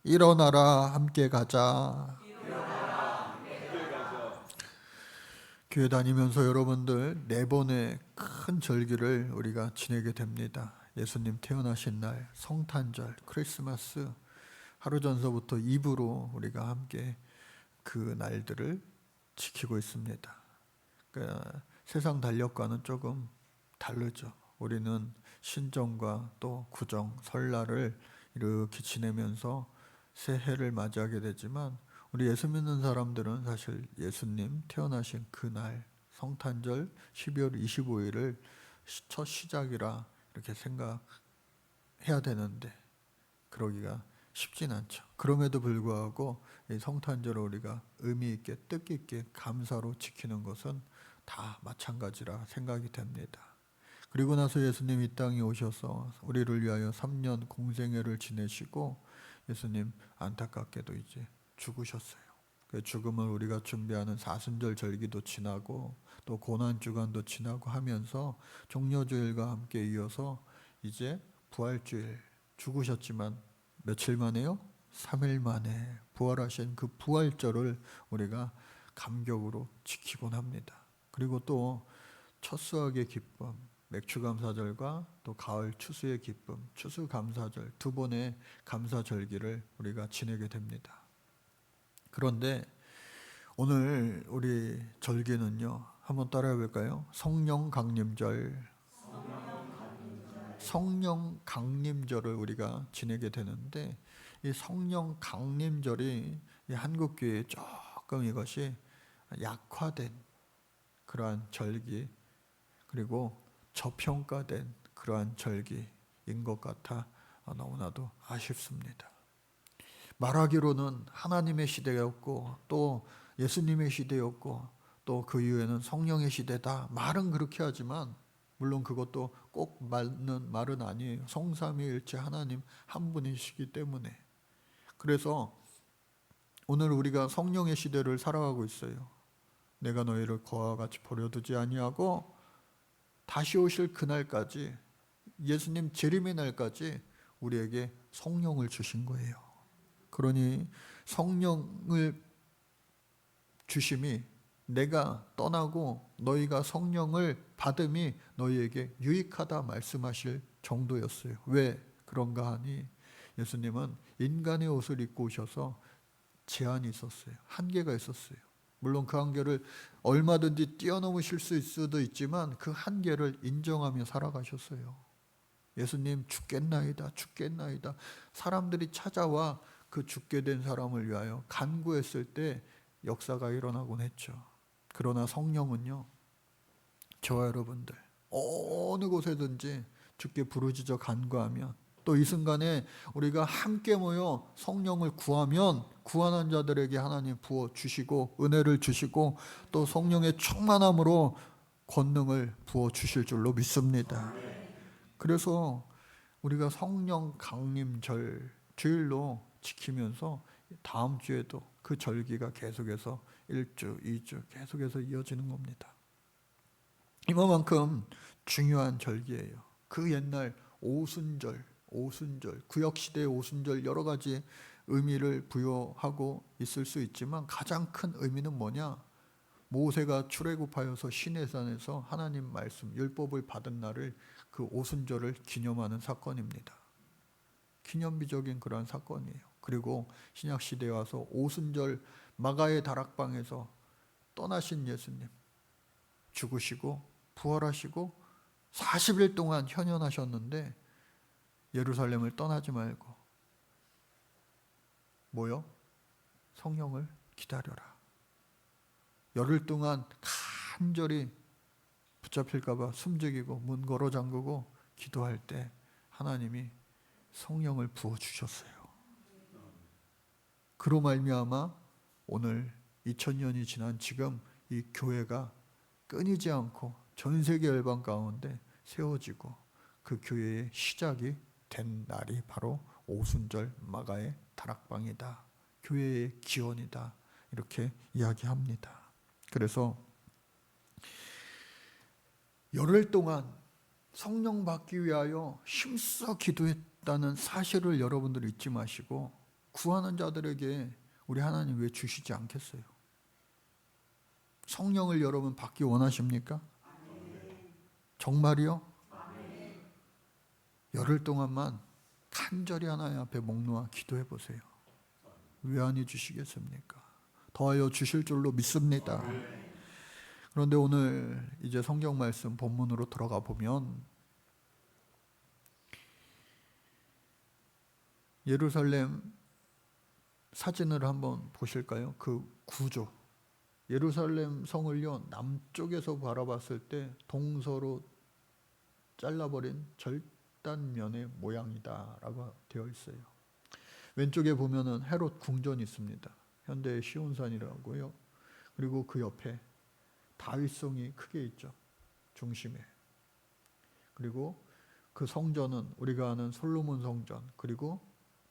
일어나라 함께 가자. 교회 다니면서 여러분들 네 번의 큰 절기를 우리가 지내게 됩니다. 예수님 태어나신 날, 성탄절, 크리스마스 하루 전서부터 이브로 우리가 함께 그 날들을 지키고 있습니다. 그러니까 세상 달력과는 조금 다르죠. 우리는 신정과 또 구정, 설날을 이렇게 지내면서 새해를 맞이하게 되지만 우리 예수 믿는 사람들은 사실 예수님 태어나신 그날 성탄절 12월 25일을 첫 시작이라 이렇게 생각해야 되는데 그러기가 쉽진 않죠. 그럼에도 불구하고 이 성탄절을 우리가 의미 있게 뜻깊게 감사로 지키는 것은 다 마찬가지라 생각이 됩니다. 그리고 나서 예수님 이 땅에 오셔서 우리를 위하여 3년 공생애를 지내시고 예수님 안타깝게도 이제 죽으셨어요. 그 죽음을 우리가 준비하는 사순절 절기도 지나고 또 고난주간도 지나고 하면서 종려주일과 함께 이어서 이제 부활주일, 죽으셨지만 며칠 만에요? 3일 만에 부활하신 그 부활절을 우리가 감격으로 지키곤 합니다. 그리고 또 첫수확의 기쁨, 맥추감사절과 또 가을 추수의 기쁨, 추수감사절 두 번의 감사절기를 우리가 지내게 됩니다. 그런데 오늘 우리 절기는요, 한번 따라해 볼까요? 성령 강림절. 성령 강림절을 우리가 지내게 되는데 이 성령 강림절이 이 한국교회에 조금 이것이 약화된 그러한 절기 그리고 저평가된 그러한 절기인 것 같아 너무나도 아쉽습니다. 말하기로는 하나님의 시대였고 또 예수님의 시대였고 또 그 이후에는 성령의 시대다. 말은 그렇게 하지만 물론 그것도 꼭 맞는 말은 아니에요. 성삼위일체 하나님 한 분이시기 때문에. 그래서 오늘 우리가 성령의 시대를 살아가고 있어요. 내가 너희를 거와 같이 버려두지 아니하고 다시 오실 그날까지 예수님 재림의 날까지 우리에게 성령을 주신 거예요. 그러니 성령을 주심이 내가 떠나고 너희가 성령을 받음이 너희에게 유익하다 말씀하실 정도였어요. 왜 그런가 하니 예수님은 인간의 옷을 입고 오셔서 제한이 있었어요. 한계가 있었어요. 물론 그 한계를 얼마든지 뛰어넘으실 수도 있지만 그 한계를 인정하며 살아가셨어요. 예수님 죽겠나이다 죽겠나이다. 사람들이 찾아와 그 죽게 된 사람을 위하여 간구했을 때 역사가 일어나곤 했죠. 그러나 성령은요, 저와 여러분들 어느 곳에든지 주께 부르짖어 간구하면 또 이 순간에 우리가 함께 모여 성령을 구하면 구하는 자들에게 하나님 부어 주시고 은혜를 주시고 또 성령의 충만함으로 권능을 부어 주실 줄로 믿습니다. 그래서 우리가 성령 강림절 주일로 지키면서 다음 주에도 그 절기가 계속해서 1주, 2주 계속해서 이어지는 겁니다. 이만큼 중요한 절기예요. 그 옛날 오순절, 구약시대의 오순절 여러 가지 의미를 부여하고 있을 수 있지만 가장 큰 의미는 뭐냐? 모세가 출애굽하여서 시내산에서 하나님 말씀, 율법을 받은 날을 그 오순절을 기념하는 사건입니다. 기념비적인 그러한 사건이에요. 그리고 신약시대에 와서 오순절 마가의 다락방에서 떠나신 예수님 죽으시고 부활하시고 40일 동안 현현하셨는데 예루살렘을 떠나지 말고 뭐요? 성령을 기다려라. 열흘 동안 간절히 붙잡힐까봐 숨죽이고 문 걸어 잠그고 기도할 때 하나님이 성령을 부어주셨어요. 그로 말미암아 오늘 2000년이 지난 지금 이 교회가 끊이지 않고 전 세계 열방 가운데 세워지고 그 교회의 시작이 된 날이 바로 오순절 마가의 다락방이다. 교회의 기원이다. 이렇게 이야기합니다. 그래서 열흘 동안 성령 받기 위하여 힘써 기도했다는 사실을 여러분들 잊지 마시고 구하는 자들에게 우리 하나님 왜 주시지 않겠어요? 성령을 여러분 받기 원하십니까? 정말이요? 열흘 동안만 간절히 하나님 앞에 목 놓아 기도해 보세요. 왜 안 해주시겠습니까? 더하여 주실 줄로 믿습니다. 그런데 오늘 이제 성경 말씀 본문으로 들어가 보면 예루살렘 사진을 한번 보실까요? 그 구조. 예루살렘 성을요, 남쪽에서 바라봤을 때 동서로 잘라버린 절단면의 모양이다라고 되어 있어요. 왼쪽에 보면은 헤롯 궁전이 있습니다. 현대의 시온산이라고요. 그리고 그 옆에 다윗성이 크게 있죠. 중심에. 그리고 그 성전은 우리가 아는 솔로몬 성전, 그리고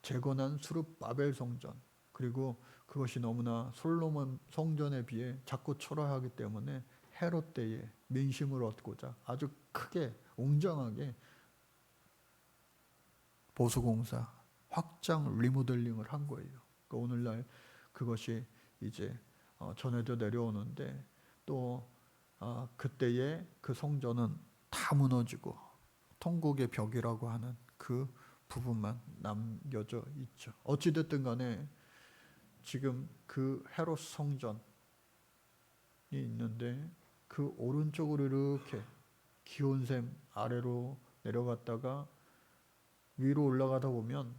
재건한 수룹바벨 성전, 그리고 그것이 너무나 솔로몬 성전에 비해 작고 초라하기 때문에 헤롯 때에 민심을 얻고자 아주 크게 웅장하게 보수공사, 확장 리모델링을 한 거예요. 그러니까 오늘날 그것이 이제 전해져 내려오는데 또 그때의 그 성전은 다 무너지고 통곡의 벽이라고 하는 그 부분만 남겨져 있죠. 어찌됐든 간에 지금 그 헤롯 성전이 있는데 그 오른쪽으로 이렇게 기온샘 아래로 내려갔다가 위로 올라가다 보면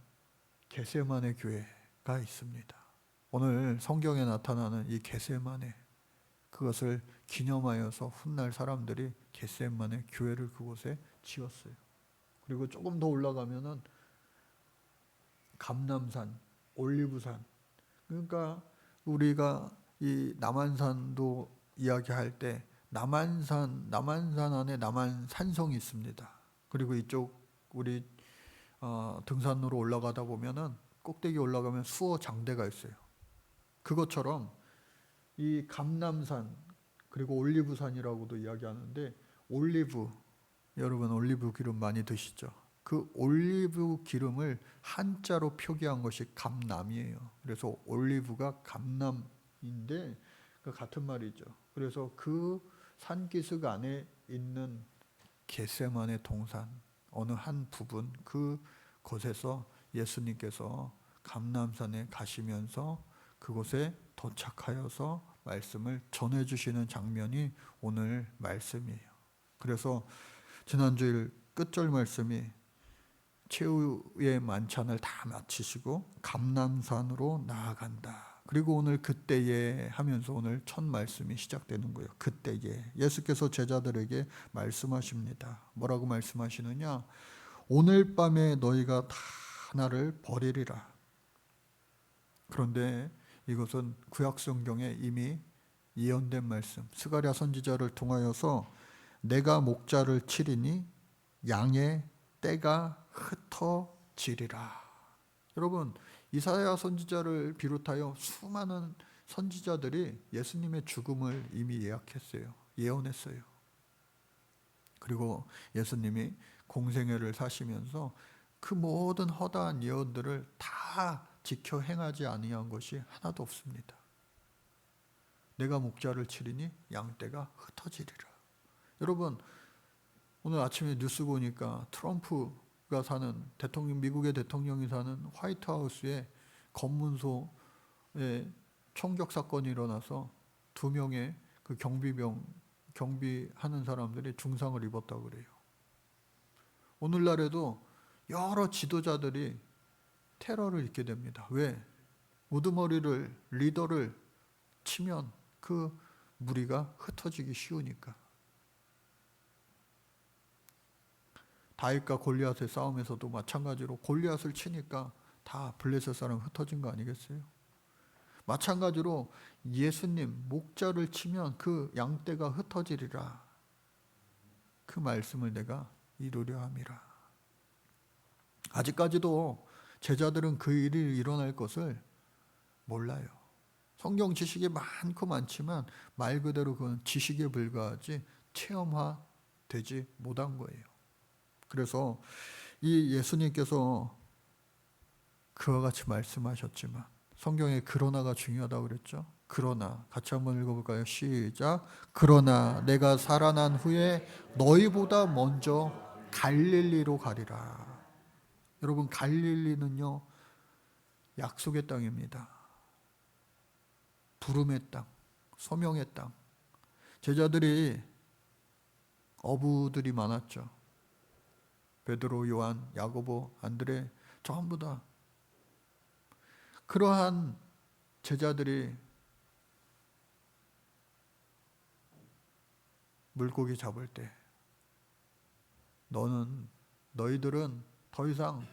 겟세마네 교회가 있습니다. 오늘 성경에 나타나는 이 겟세마네, 그것을 기념하여서 훗날 사람들이 겟세마네 교회를 그곳에 지었어요. 그리고 조금 더 올라가면은 감람산, 올리브산. 그러니까 우리가 이 남한산도 이야기할 때 남한산 안에 남한산성이 있습니다. 그리고 이쪽 우리 등산로로 올라가다 보면은 꼭대기 올라가면 수어장대가 있어요. 그것처럼 이 감람산 그리고 올리브산이라고도 이야기하는데, 올리브, 여러분 올리브 기름 많이 드시죠? 그 올리브 기름을 한자로 표기한 것이 감남이에요. 그래서 올리브가 감남인데 그 같은 말이죠. 그래서 그 산기슭 안에 있는 겟세마네 동산 어느 한 부분, 그 곳에서 예수님께서 감람산에 가시면서 그곳에 도착하여서 말씀을 전해주시는 장면이 오늘 말씀이에요. 그래서 지난주일 끝절 말씀이 최후의 만찬을 다 마치시고 감람산으로 나아간다. 그리고 오늘 그때에 하면서 오늘 첫 말씀이 시작되는 거예요. 그때에 예수께서 제자들에게 말씀하십니다. 뭐라고 말씀하시느냐? 오늘 밤에 너희가 다 나를 버리리라. 그런데 이것은 구약성경에 이미 예언된 말씀, 스가랴 선지자를 통하여서 내가 목자를 치리니 양의 떼가 흩어지리라. 여러분, 이사야 선지자를 비롯하여 수많은 선지자들이 예수님의 죽음을 이미 예약했어요. 예언했어요. 그리고 예수님이 공생애를 사시면서 그 모든 허다한 예언들을 다 지켜 행하지 아니한 것이 하나도 없습니다. 내가 목자를 치리니 양떼가 흩어지리라. 여러분, 오늘 아침에 뉴스 보니까 트럼프가 사는 미국의 대통령이 사는 화이트하우스에 검문소에 총격 사건이 일어나서 2명의 그 경비하는 사람들이 중상을 입었다고 그래요. 오늘날에도 여러 지도자들이 테러를 입게 됩니다. 왜? 우두머리를, 리더를 치면 그 무리가 흩어지기 쉬우니까. 다윗과 골리앗의 싸움에서도 마찬가지로 골리앗을 치니까 다 블레셋 사람 흩어진 거 아니겠어요? 마찬가지로 예수님 목자를 치면 그 양떼가 흩어지리라. 그 말씀을 내가 이루려 함이라. 아직까지도 제자들은 그 일이 일어날 것을 몰라요. 성경 지식이 많고 많지만 말 그대로 그건 지식에 불과하지 체험화되지 못한 거예요. 그래서 이 예수님께서 그와 같이 말씀하셨지만 성경에 그러나가 중요하다고 그랬죠. 그러나 같이 한번 읽어볼까요? 시작. 그러나 내가 살아난 후에 너희보다 먼저 갈릴리로 가리라. 여러분, 갈릴리는요 약속의 땅입니다. 부름의 땅, 소명의 땅. 제자들이 어부들이 많았죠. 베드로, 요한, 야고보, 안드레 전부 다. 그러한 제자들이 물고기 잡을 때 너희들은 더 이상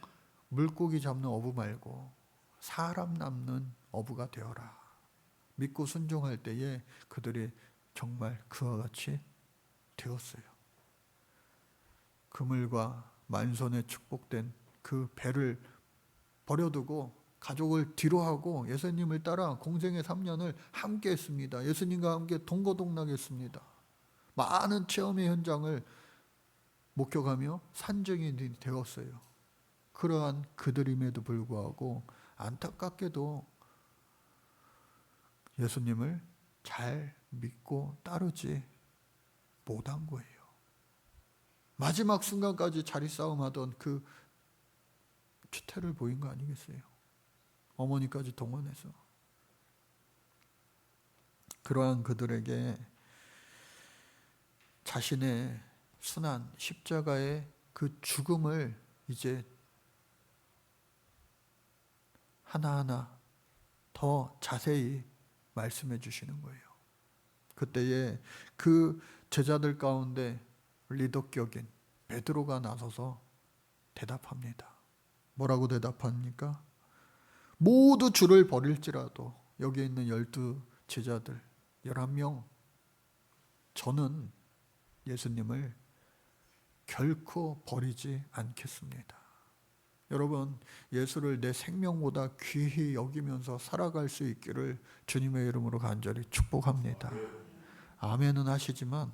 물고기 잡는 어부 말고 사람 잡는 어부가 되어라. 믿고 순종할 때에 그들이 정말 그와 같이 되었어요. 그물과 만선에 축복된 그 배를 버려두고 가족을 뒤로 하고 예수님을 따라 공생의 3년을 함께 했습니다. 예수님과 함께 동거동락했습니다. 많은 체험의 현장을 목격하며 산증이 되었어요. 그러한 그들임에도 불구하고 안타깝게도 예수님을 잘 믿고 따르지 못한 거예요. 마지막 순간까지 자리 싸움하던 그 추태를 보인 거 아니겠어요? 어머니까지 동원해서. 그러한 그들에게 자신의 순환, 십자가의 그 죽음을 이제 하나하나 더 자세히 말씀해 주시는 거예요. 그때에 그 제자들 가운데 리더격인 베드로가 나서서 대답합니다. 뭐라고 대답합니까? 모두 주를 버릴지라도 여기 있는 12 제자들 11명 저는 예수님을 결코 버리지 않겠습니다. 여러분, 예수를 내 생명보다 귀히 여기면서 살아갈 수 있기를 주님의 이름으로 간절히 축복합니다. 아멘은 하시지만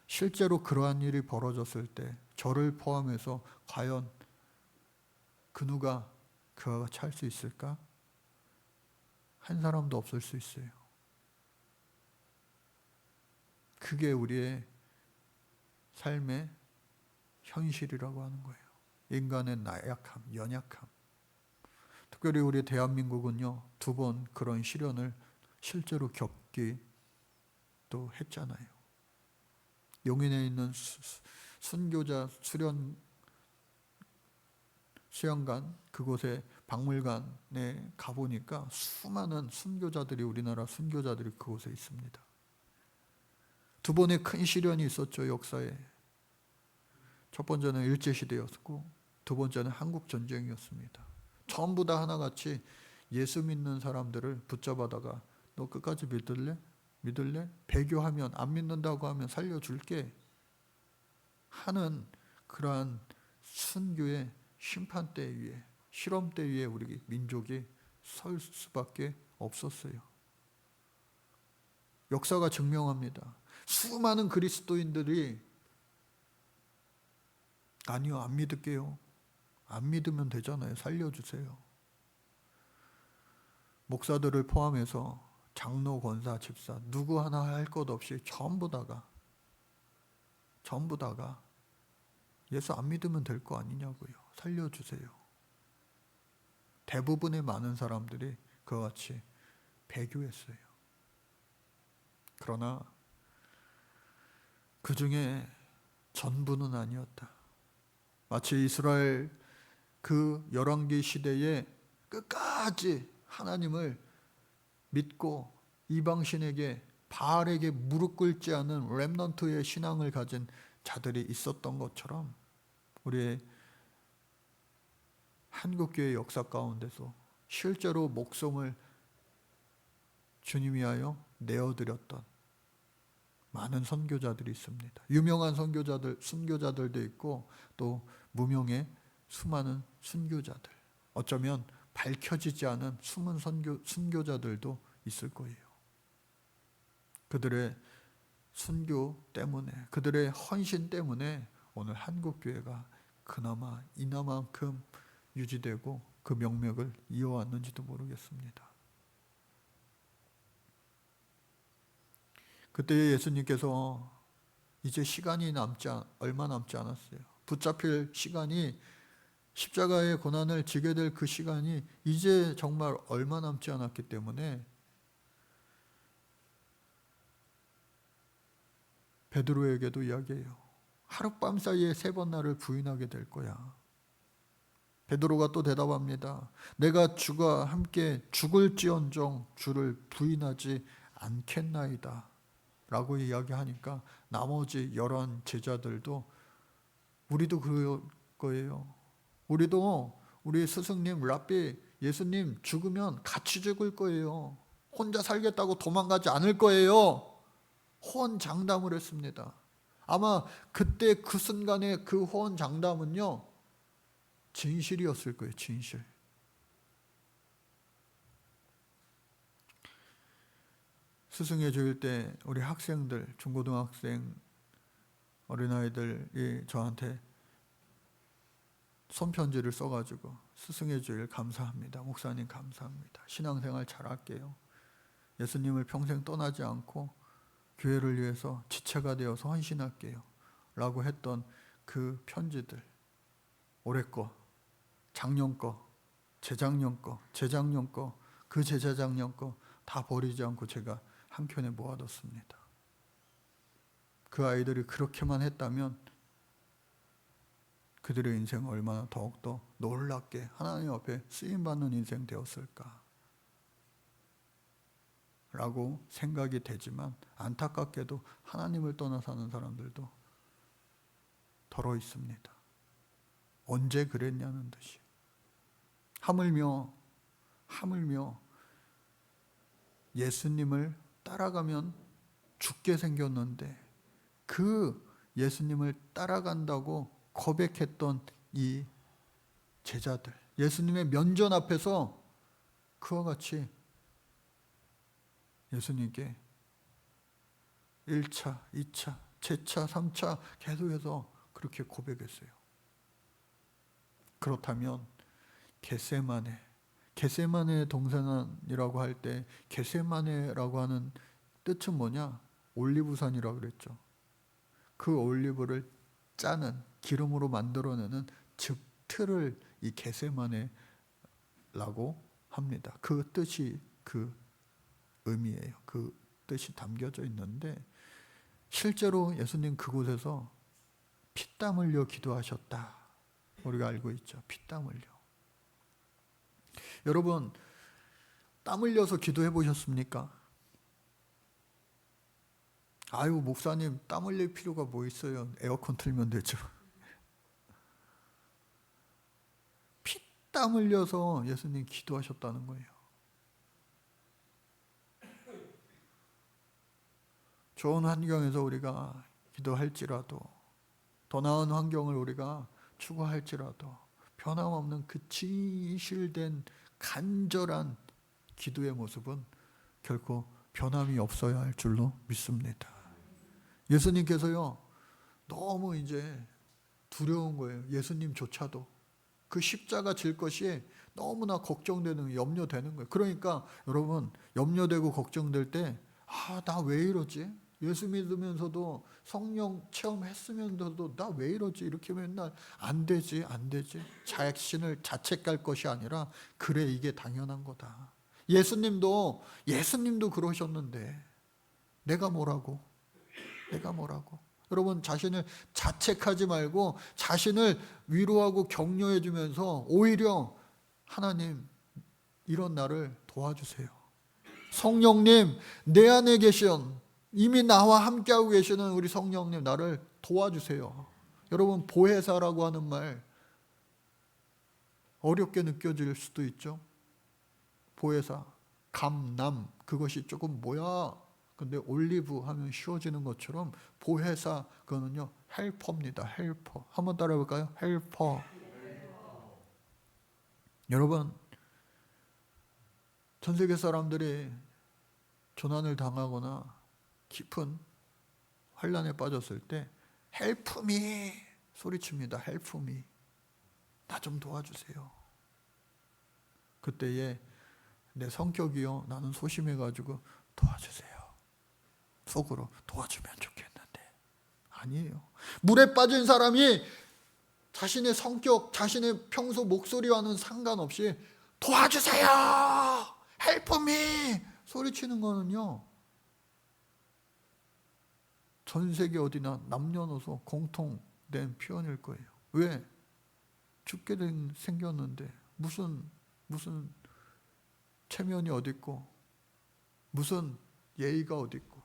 실제로 그러한 일이 벌어졌을 때 저를 포함해서 과연 그 누가 그와 같이 할 수 있을까? 한 사람도 없을 수 있어요. 그게 우리의 삶의 현실이라고 하는 거예요. 인간의 나약함, 연약함. 특별히 우리 대한민국은요, 2번 그런 시련을 실제로 겪기도 했잖아요. 용인에 있는 순교자 수련관, 그곳에 박물관에 가보니까 수많은 순교자들이, 우리나라 순교자들이 그곳에 있습니다. 2번의 큰 시련이 있었죠, 역사에. 첫 번째는 일제시대였고 2번째는 한국전쟁이었습니다. 전부 다 하나같이 예수 믿는 사람들을 붙잡아다가 너 끝까지 믿을래? 믿을래? 배교하면, 안 믿는다고 하면 살려줄게 하는 그러한 순교의 심판대 위에, 실험대 위에 우리 민족이 설 수밖에 없었어요. 역사가 증명합니다. 수많은 그리스도인들이 아니요, 안 믿을게요. 안 믿으면 되잖아요. 살려주세요. 목사들을 포함해서 장로, 권사, 집사 누구 하나 할 것 없이 전부 다가 예수 안 믿으면 될 거 아니냐고요. 살려주세요. 대부분의 많은 사람들이 그와 같이 배교했어요. 그러나 그 중에 전부는 아니었다. 마치 이스라엘 그 열왕기 시대에 끝까지 하나님을 믿고 이방신에게, 바알에게 무릎 꿇지 않은 렘넌트의 신앙을 가진 자들이 있었던 것처럼 우리의 한국교회 역사 가운데서 실제로 목숨을 주님 위하여 내어드렸던 많은 선교자들이 있습니다. 유명한 순교자들도 있고 또 무명의 수많은 순교자들, 어쩌면 밝혀지지 않은 숨은 순교자들도 있을 거예요. 그들의 순교 때문에, 그들의 헌신 때문에 오늘 한국교회가 그나마 이나만큼 유지되고 그 명맥을 이어왔는지도 모르겠습니다. 그때 예수님께서 이제 시간이 얼마 남지 않았어요. 붙잡힐 시간이, 십자가의 고난을 지게 될 그 시간이 이제 정말 얼마 남지 않았기 때문에 베드로에게도 이야기해요. 하룻밤 사이에 3번 나를 부인하게 될 거야. 베드로가 또 대답합니다. 내가 주가 함께 죽을지언정 주를 부인하지 않겠나이다 라고 이야기하니까 나머지 11 제자들도 우리도 그럴 거예요. 우리도 우리 스승님 랍비 예수님 죽으면 같이 죽을 거예요. 혼자 살겠다고 도망가지 않을 거예요. 호언장담을 했습니다. 아마 그때 그 순간에 그 호언장담은요, 진실이었을 거예요. 진실. 스승의 주일 때 우리 학생들, 중고등학생, 어린아이들이 저한테 손편지를 써가지고 스승의 주일 감사합니다. 목사님 감사합니다. 신앙생활 잘할게요. 예수님을 평생 떠나지 않고 교회를 위해서 지체가 되어서 헌신할게요 라고 했던 그 편지들, 올해 거, 작년 거, 재작년 거, 재작년 거, 그 재재작년 거 다 버리지 않고 제가 한켠에 모아뒀습니다. 그 아이들이 그렇게만 했다면 그들의 인생은 얼마나 더욱더 놀랍게 하나님 앞에 쓰임받는 인생 되었을까 라고 생각이 되지만, 안타깝게도 하나님을 떠나 사는 사람들도 덜어 있습니다. 언제 그랬냐는 듯이. 하물며 예수님을 따라가면 죽게 생겼는데 그 예수님을 따라간다고 고백했던 이 제자들, 예수님의 면전 앞에서 그와 같이 예수님께 1차, 2차, 재차, 3차 계속해서 그렇게 고백했어요. 그렇다면 겟세마네 동산이라고 할 때 겟세마네라고 하는 뜻은 뭐냐? 올리브산이라고 그랬죠. 그 올리브를 짜는, 기름으로 만들어내는 즙틀을 이 겟세마네라고 합니다. 그 뜻이, 그 의미예요. 그 뜻이 담겨져 있는데, 실제로 예수님 그곳에서 피땀 흘려 기도하셨다. 우리가 알고 있죠. 피땀 흘려. 여러분, 땀 흘려서 기도해 보셨습니까? 아유, 목사님 땀 흘릴 필요가 뭐 있어요. 에어컨 틀면 되죠. 피땀 흘려서 예수님 기도하셨다는 거예요. 좋은 환경에서 우리가 기도할지라도, 더 나은 환경을 우리가 추구할지라도 변함없는 그 진실된 간절한 기도의 모습은 결코 변함이 없어야 할 줄로 믿습니다. 예수님께서요, 너무 이제 두려운 거예요. 예수님조차도 그 십자가 질 것이 너무나 걱정되는, 염려되는 거예요. 그러니까 여러분, 염려되고 걱정될 때, 나 왜 이러지? 예수 믿으면서도 성령 체험했으면서도 나 왜 이러지? 이렇게 맨날 안 되지. 자신을 자책할 것이 아니라, 그래, 이게 당연한 거다. 예수님도 그러셨는데 내가 뭐라고? 여러분, 자신을 자책하지 말고 자신을 위로하고 격려해 주면서 오히려 하나님, 이런 나를 도와주세요. 성령님, 내 안에 계신, 이미 나와 함께하고 계시는 우리 성령님, 나를 도와주세요. 여러분, 보혜사라고 하는 말 어렵게 느껴질 수도 있죠. 보혜사, 감남, 그것이 조금 뭐야? 근데 올리브 하면 쉬워지는 것처럼 보혜사, 그거는요 헬퍼입니다. 헬퍼. 한번 따라해 볼까요? 헬퍼. 여러분, 전 세계 사람들이 조난을 당하거나 깊은 환란에 빠졌을 때 헬프미 소리칩니다. 헬프미, 나 좀 도와주세요. 그때에 내 성격이요, 나는 소심해가지고 도와주세요, 속으로 도와주면 좋겠는데, 아니에요. 물에 빠진 사람이 자신의 성격, 자신의 평소 목소리와는 상관없이 도와주세요, help me 소리치는 거는요, 전 세계 어디나 남녀노소 공통된 표현일 거예요. 왜? 죽게 생겼는데 무슨 체면이 어디 있고 무슨 예의가 어디 있고.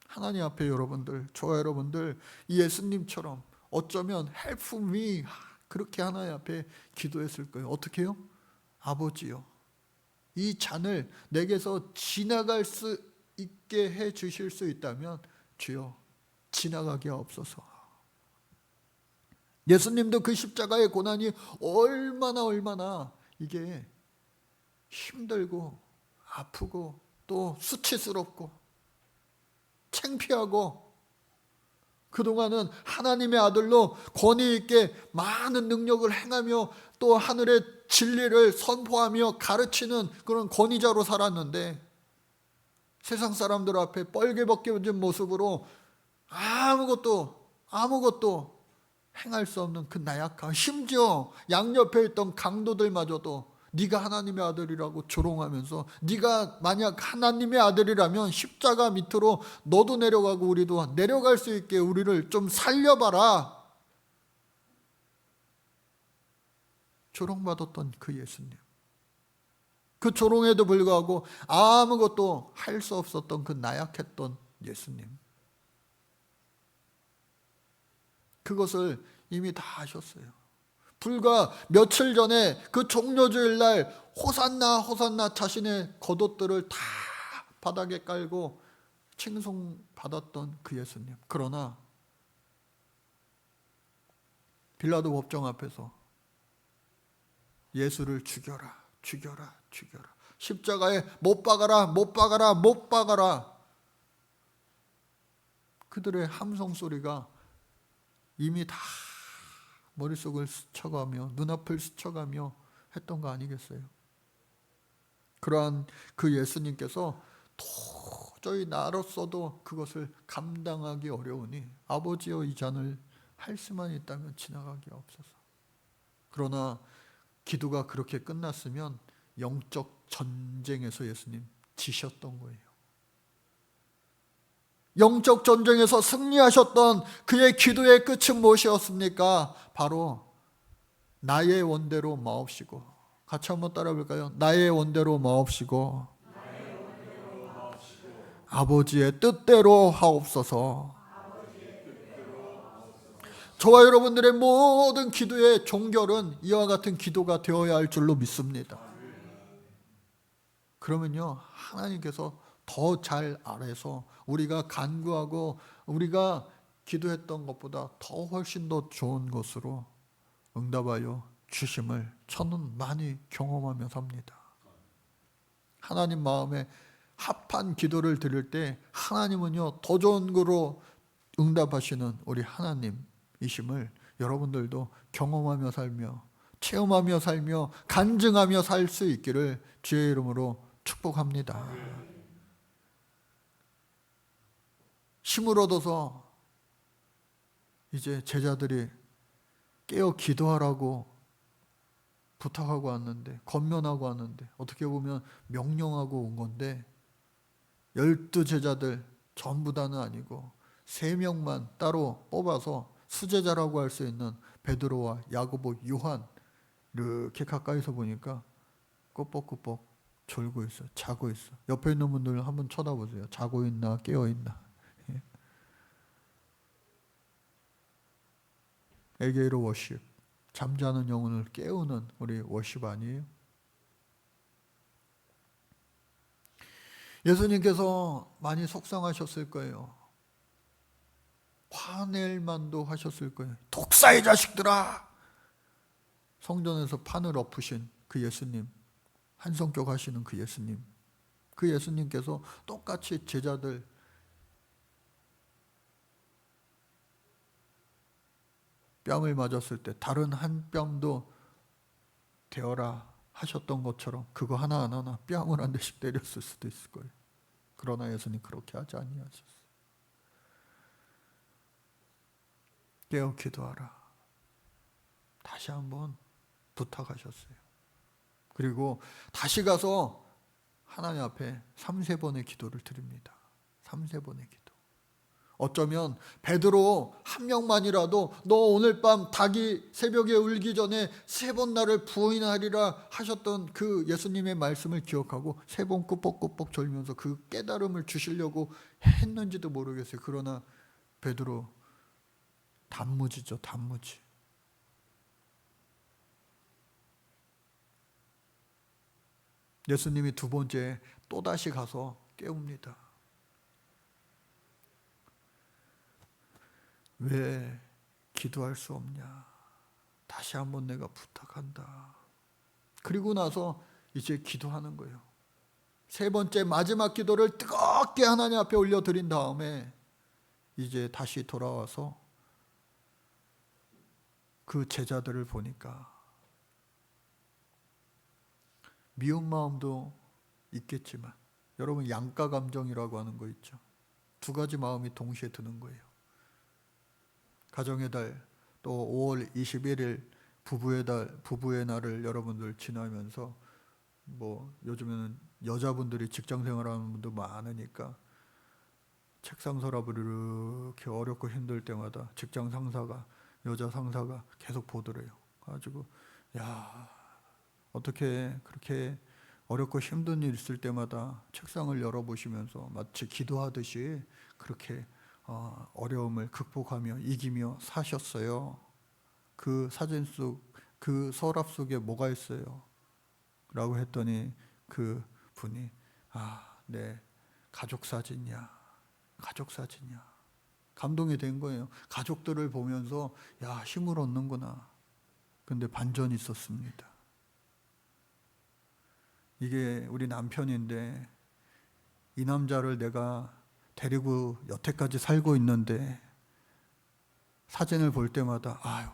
하나님 앞에 여러분들, 저와 여러분들 이 예수님처럼 어쩌면 help me 그렇게 하나님 앞에 기도했을 거예요. 어떻게 해요? 아버지요, 이 잔을 내게서 지나갈 수 있게 해 주실 수 있다면 주여 지나가게 하옵소서. 예수님도 그 십자가의 고난이 얼마나 이게 힘들고 아프고 또 수치스럽고 창피하고, 그동안은 하나님의 아들로 권위 있게 많은 능력을 행하며 또 하늘의 진리를 선포하며 가르치는 그런 권위자로 살았는데, 세상 사람들 앞에 뻘게 벗겨진 모습으로 아무것도 행할 수 없는 그 나약함, 심지어 양옆에 있던 강도들마저도 네가 하나님의 아들이라고 조롱하면서, 네가 만약 하나님의 아들이라면 십자가 밑으로 너도 내려가고 우리도 내려갈 수 있게 우리를 좀 살려봐라, 조롱받았던 그 예수님, 그 조롱에도 불구하고 아무것도 할 수 없었던 그 나약했던 예수님, 그것을 이미 다 하셨어요. 불과 며칠 전에 그 종려주일 날 호산나 호산나 자신의 겉옷들을 다 바닥에 깔고 칭송받았던 그 예수님. 그러나 빌라도 법정 앞에서 예수를 죽여라, 죽여라, 죽여라, 십자가에 못 박아라, 못 박아라, 못 박아라, 그들의 함성 소리가 이미 다 머릿속을 스쳐가며 눈앞을 스쳐가며 했던 거 아니겠어요? 그러한 그 예수님께서 도저히 나로서도 그것을 감당하기 어려우니 아버지여 이 잔을 할 수만 있다면 지나가게 없어서. 그러나 기도가 그렇게 끝났으면 영적 전쟁에서 예수님 지셨던 거예요. 영적 전쟁에서 승리하셨던 그의 기도의 끝은 무엇이었습니까? 바로 나의 원대로 마옵시고, 같이 한번 따라 볼까요? 나의 원대로 마옵시고 아버지의 뜻대로 하옵소서. 저와 여러분들의 모든 기도의 종결은 이와 같은 기도가 되어야 할 줄로 믿습니다. 그러면요, 하나님께서 더 잘 알아서 우리가 간구하고 우리가 기도했던 것보다 더 훨씬 더 좋은 것으로 응답하여 주심을 저는 많이 경험하며 삽니다. 하나님 마음에 합한 기도를 드릴 때 하나님은요, 더 좋은 거로 응답하시는 우리 하나님이심을 여러분들도 경험하며 살며 체험하며 살며 간증하며 살 수 있기를 주의 이름으로 축복합니다. 힘을 얻어서 이제 제자들이 깨어 기도하라고 부탁하고 왔는데, 권면하고 왔는데, 어떻게 보면 명령하고 온 건데 12제자들 전부 다는 아니고 3명만 따로 뽑아서 수제자라고 할 수 있는 베드로와 야고보, 요한, 이렇게 가까이서 보니까 꾸벅꾸벅 졸고 있어, 자고 있어. 옆에 있는 분들 한번 쳐다보세요. 자고 있나 깨어 있나. 에게이로 워십, 잠자는 영혼을 깨우는 우리 워십 아니에요? 예수님께서 많이 속상하셨을 거예요. 화낼 만도 하셨을 거예요. 독사의 자식들아! 성전에서 판을 엎으신 그 예수님, 한성격 하시는 그 예수님, 그 예수님께서 똑같이 제자들 뺨을 맞았을 때 다른 한 뺨도 대어라 하셨던 것처럼 그거 하나하나 뺨을 한 대씩 때렸을 수도 있을 거예요. 그러나 예수님 그렇게 하지 아니하셨어요. 깨어 기도하라. 다시 한번 부탁하셨어요. 그리고 다시 가서 하나님 앞에 3-4번의 기도를 드립니다. 3-4번의 기도. 어쩌면 베드로 한 명만이라도 너 오늘 밤 닭이 새벽에 울기 전에 3번 나를 부인하리라 하셨던 그 예수님의 말씀을 기억하고 3번 꾸벅꾸벅 졸면서 그 깨달음을 주시려고 했는지도 모르겠어요. 그러나 베드로 단무지죠, 단무지. 예수님이 2번째 또다시 가서 깨웁니다. 왜 기도할 수 없냐? 다시 한번 내가 부탁한다. 그리고 나서 이제 기도하는 거예요. 3번째 마지막 기도를 뜨겁게 하나님 앞에 올려드린 다음에 이제 다시 돌아와서 그 제자들을 보니까 미운 마음도 있겠지만, 여러분 양가 감정이라고 하는 거 있죠. 2가지 마음이 동시에 드는 거예요. 가정의 달, 또 5월 21일 부부의 날을 여러분들 지나면서 뭐 요즘에는 여자분들이 직장 생활하는 분도 많으니까 책상 서랍을 이렇게 어렵고 힘들 때마다 직장 상사가, 여자 상사가 계속 보더래요. 가지고 야, 어떻게 그렇게 어렵고 힘든 일 있을 때마다 책상을 열어보시면서 마치 기도하듯이 그렇게 어려움을 극복하며 이기며 사셨어요. 그 사진 속, 그 서랍 속에 뭐가 있어요? 라고 했더니 그 분이 네, 가족 사진이야. 가족 사진이야. 감동이 된 거예요. 가족들을 보면서 야, 힘을 얻는구나. 근데 반전이 있었습니다. 이게 우리 남편인데 이 남자를 내가 데리고 여태까지 살고 있는데 사진을 볼 때마다 아유,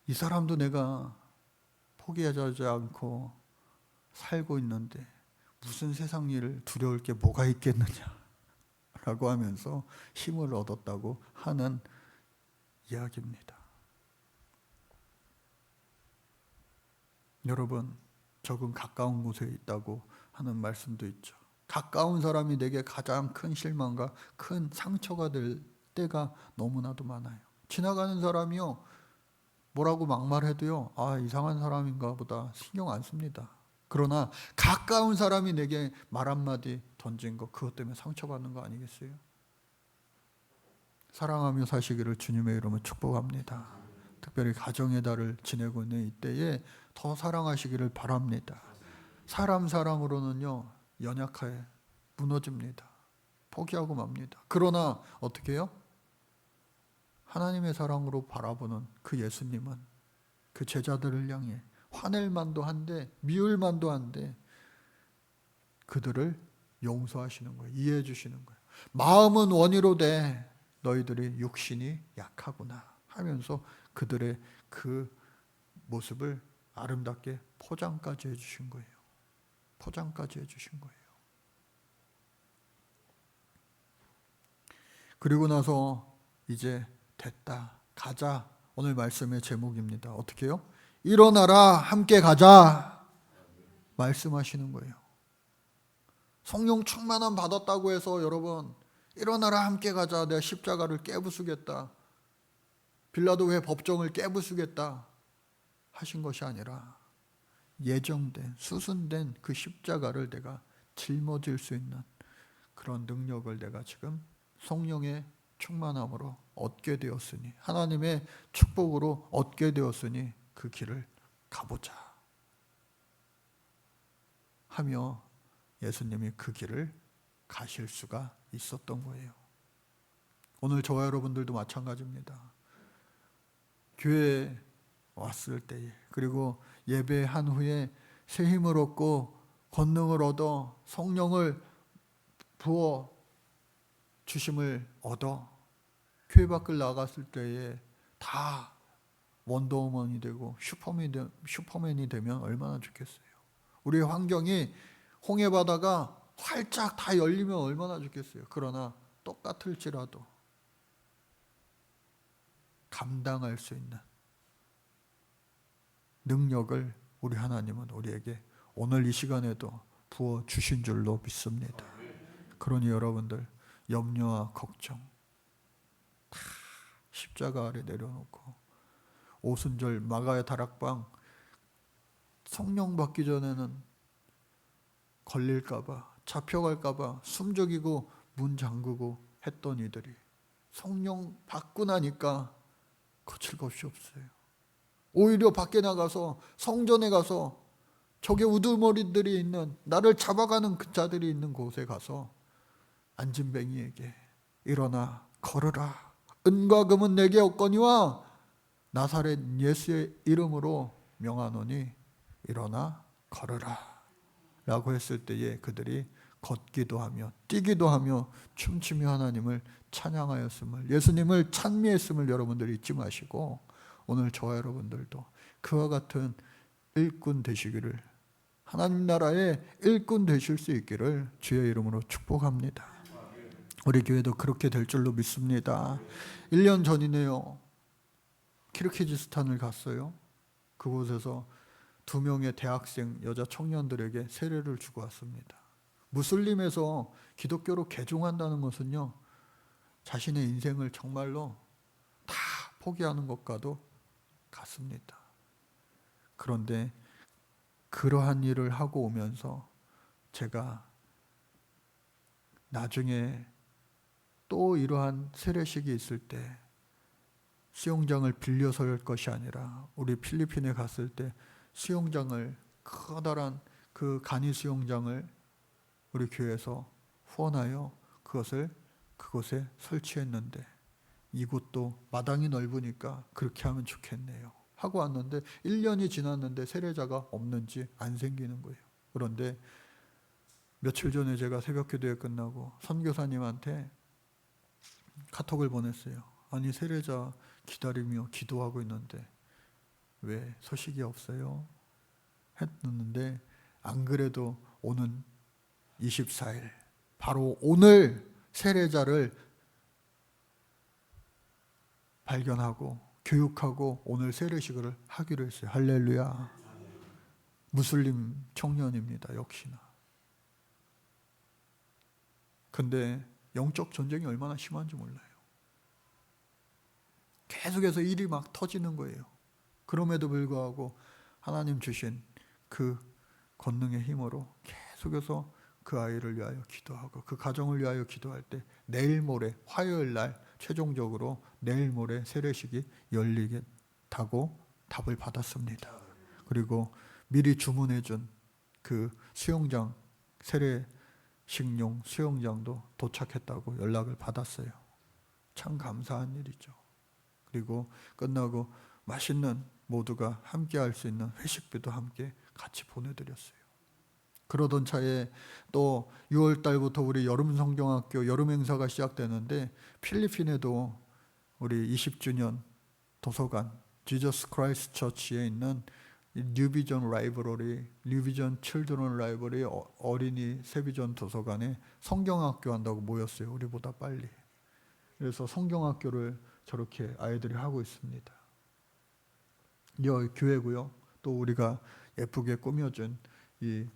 이 사람도 내가 포기하지 않고 살고 있는데 무슨 세상 일을 두려울 게 뭐가 있겠느냐 라고 하면서 힘을 얻었다고 하는 이야기입니다. 여러분, 조금 가까운 곳에 있다고 하는 말씀도 있죠. 가까운 사람이 내게 가장 큰 실망과 큰 상처가 될 때가 너무나도 많아요. 지나가는 사람이요, 뭐라고 막말해도요, 이상한 사람인가 보다 신경 안 씁니다. 그러나 가까운 사람이 내게 말 한마디 던진 거, 그것 때문에 상처받는 거 아니겠어요? 사랑하며 사시기를 주님의 이름으로 축복합니다. 특별히 가정의 달을 지내고 있는 이때에 더 사랑하시기를 바랍니다. 사람 사랑으로는요, 연약해 무너집니다. 포기하고 맙니다. 그러나 어떻게 해요? 하나님의 사랑으로 바라보는 그 예수님은 그 제자들을 향해 화낼 만도 한데 미울 만도 한데 그들을 용서하시는 거예요. 이해해 주시는 거예요. 마음은 원이로되 너희들이 육신이 약하구나 하면서 그들의 그 모습을 아름답게 포장까지 해주신 거예요. 포장까지 해주신 거예요. 그리고 나서 이제 됐다, 가자. 오늘 말씀의 제목입니다. 어떻게 해요? 일어나라, 함께 가자 말씀하시는 거예요. 성령 충만함 받았다고 해서 여러분 일어나라, 함께 가자, 내가 십자가를 깨부수겠다, 빌라도의 법정을 깨부수겠다 하신 것이 아니라 예정된, 수순된 그 십자가를 내가 짊어질 수 있는 그런 능력을 내가 지금 성령의 충만함으로 얻게 되었으니, 하나님의 축복으로 얻게 되었으니 그 길을 가보자 하며 예수님이 그 길을 가실 수가 있었던 거예요. 오늘 저와 여러분들도 마찬가지입니다. 교회에 왔을 때에, 그리고 예배한 후에 새 힘을 얻고 권능을 얻어 성령을 부어 주심을 얻어 교회 밖을 나갔을 때에 다 원더우먼이 되고 슈퍼맨이 되면 얼마나 좋겠어요. 우리의 환경이 홍해바다가 활짝 다 열리면 얼마나 좋겠어요. 그러나 똑같을지라도 감당할 수 있는 능력을 우리 하나님은 우리에게 오늘 이 시간에도 부어 주신 줄로 믿습니다. 그러니 여러분들 염려와 걱정 다 십자가 아래 내려놓고 오순절 마가의 다락방 성령 받기 전에는 걸릴까봐 잡혀갈까봐 숨죽이고 문 잠그고 했던 이들이 성령 받고 나니까 거칠 것이 없어요. 오히려 밖에 나가서 성전에 가서 적의 우두머리들이 있는 나를 잡아가는 그 자들이 있는 곳에 가서 안진뱅이에게 일어나 걸으라. 은과 금은 내게 없거니와 나사렛 예수의 이름으로 명하노니 일어나 걸으라 라고 했을 때에 그들이 걷기도 하며 뛰기도 하며 춤추며 하나님을 찬양하였음을, 예수님을 찬미했음을 여러분들이 잊지 마시고 오늘 저와 여러분들도 그와 같은 일꾼 되시기를, 하나님 나라의 일꾼 되실 수 있기를 주의 이름으로 축복합니다. 우리 교회도 그렇게 될 줄로 믿습니다. 1년 전이네요. 키르기즈스탄을 갔어요. 그곳에서 2명의 대학생 여자 청년들에게 세례를 주고 왔습니다. 무슬림에서 기독교로 개종한다는 것은요, 자신의 인생을 정말로 다 포기하는 것과도 같습니다. 그런데 그러한 일을 하고 오면서 제가 나중에 또 이러한 세례식이 있을 때 수영장을 빌려서 할 것이 아니라 우리 필리핀에 갔을 때 수영장을, 커다란 그 간이 수영장을 우리 교회에서 후원하여 그곳에 설치했는데 이곳도 마당이 넓으니까 그렇게 하면 좋겠네요 하고 왔는데 1년이 지났는데 세례자가 없는지 안 생기는 거예요. 그런데 며칠 전에 제가 새벽기도회 끝나고 선교사님한테 카톡을 보냈어요. 아니 세례자 기다리며 기도하고 있는데 왜 소식이 없어요? 했는데 안 그래도 오는 24일 바로 오늘 세례자를 발견하고 교육하고 오늘 세례식을 하기로 했어요. 할렐루야. 무슬림 청년입니다. 역시나. 근데 영적 전쟁이 얼마나 심한지 몰라요. 계속해서 일이 막 터지는 거예요. 그럼에도 불구하고 하나님 주신 그 권능의 힘으로 계속해서 그 아이를 위하여 기도하고 그 가정을 위하여 기도할 때 내일 모레 화요일 날 최종적으로 내일 모레 세례식이 열리겠다고 답을 받았습니다. 그리고 미리 주문해 준 그 수영장, 세례식용 수영장도 도착했다고 연락을 받았어요. 참 감사한 일이죠. 그리고 끝나고 맛있는 모두가 함께 할 수 있는 회식비도 함께 같이 보내드렸어요. 그러던 차에 또 6월 달부터 우리 여름 성경학교 여름 행사가 시작되는데 필리핀에도 우리 20주년 도서관 지저스 크라이스트 처치에 있는 뉴비전 라이브러리, 뉴비전 칠드런 라이브러리 어린이 세비전 도서관에 성경학교 한다고 모였어요. 우리보다 빨리. 그래서 성경학교를 저렇게 아이들이 하고 있습니다. 여기 교회고요. 또 우리가 예쁘게 꾸며준 이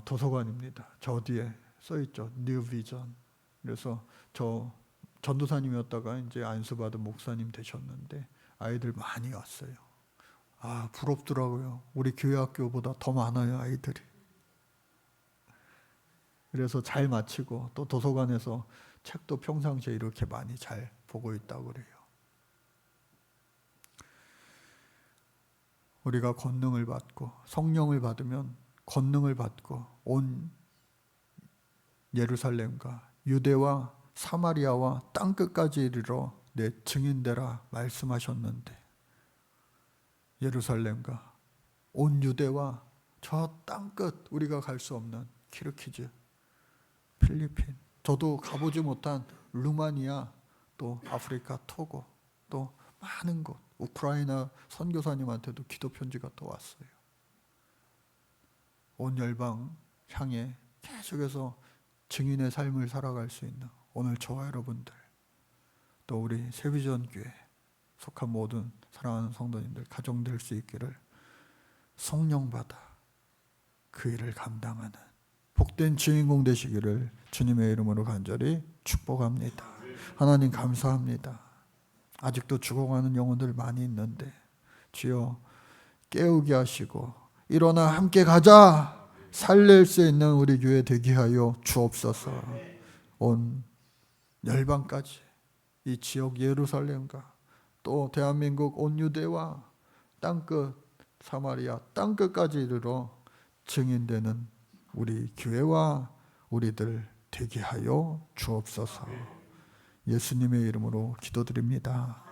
도서관입니다. 저 뒤에 써 있죠. 뉴비전. 그래서 저 전도사님이었다가 이제 안수받은 목사님 되셨는데 아이들 많이 왔어요. 아, 부럽더라고요. 우리 교회 학교보다 더 많아요, 아이들이. 그래서 잘 마치고 또 도서관에서 책도 평상시에 이렇게 많이 잘 보고 있다고 그래요. 우리가 권능을 받고 성령을 받으면 권능을 받고 온 예루살렘과 유대와 사마리아와 땅끝까지 이르러 내 증인되라 말씀하셨는데 예루살렘과 온 유대와 저 땅끝 우리가 갈 수 없는 키르기즈, 필리핀, 저도 가보지 못한 루마니아, 또 아프리카 토고, 또 많은 곳 우크라이나 선교사님한테도 기도 편지가 또 왔어요. 온 열방 향해 계속해서 증인의 삶을 살아갈 수 있는 오늘 저와 여러분들, 또 우리 세비전 교회 속한 모든 사랑하는 성도님들 가정 될 수 있기를, 성령 받아 그 일을 감당하는 복된 주인공 되시기를 주님의 이름으로 간절히 축복합니다. 하나님 감사합니다. 아직도 죽어가는 영혼들 많이 있는데 주여 깨우게 하시고 일어나 함께 가자 살릴 수 있는 우리 교회 되게 하여 주옵소서. 온 열방까지 이 지역 예루살렘과 또 대한민국 온 유대와 땅끝 사마리아 땅끝까지 이르러 증인되는 우리 교회와 우리들 되게 하여 주옵소서. 예수님의 이름으로 기도드립니다.